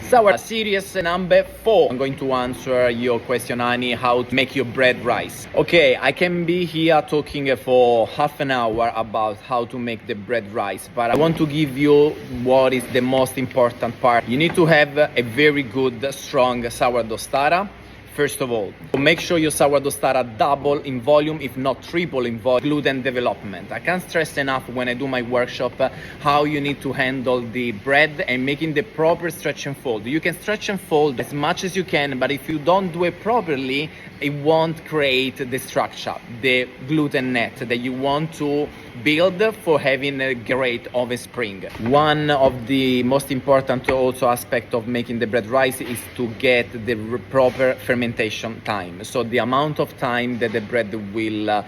Sourdough series number 4. I'm going to answer your question, Annie, how to make your bread rise. Okay, I can be here talking for half an hour about how to make the bread rise, but I want to give you what is the most important part. You need to have a very good, strong sourdough starter. First of all, make sure your sourdough starter double in volume, if not triple in volume. Gluten development. I can't stress enough when I do my workshop how you need to handle the bread and making the proper stretch and fold. You can stretch and fold as much as you can, but if you don't do it properly, it won't create the structure, the gluten net that you want to build for having a great oven spring. One of the most important also aspect of making the bread rise is to get the proper fermentation time, so the amount of time that the bread will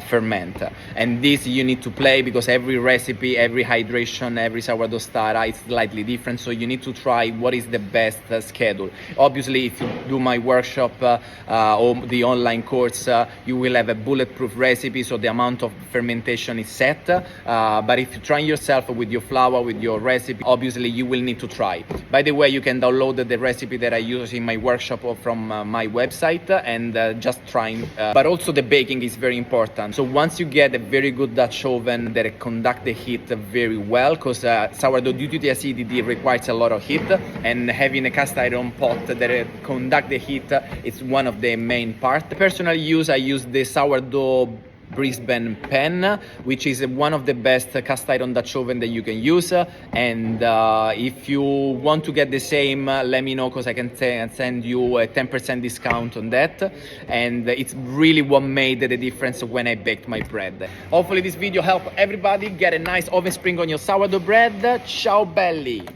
ferment. And this you need to play because every recipe, every hydration, every sourdough starter is slightly different, so you need to try what is the best schedule. Obviously, if you do my workshop or the online course, you will have a bulletproof recipe, so the amount of fermentation is set. But if you try yourself with your flour, with your recipe, obviously you will need to try. By the way, you can download the recipe that I use in my workshop or from my website and just trying. But also the baking is very important. So once you get a very good Dutch oven that conduct the heat very well, because sourdough due to the acidity requires a lot of heat, and having a cast iron pot that conduct the heat is one of the main parts. Personally I use the sourdough Brisbane pan, which is one of the best cast iron Dutch oven that you can use. And if you want to get the same, let me know, because I can send you a 10% discount on that. And it's really what made the difference when I baked my bread. Hopefully this video helped everybody get a nice oven spring on your sourdough bread. Ciao belli!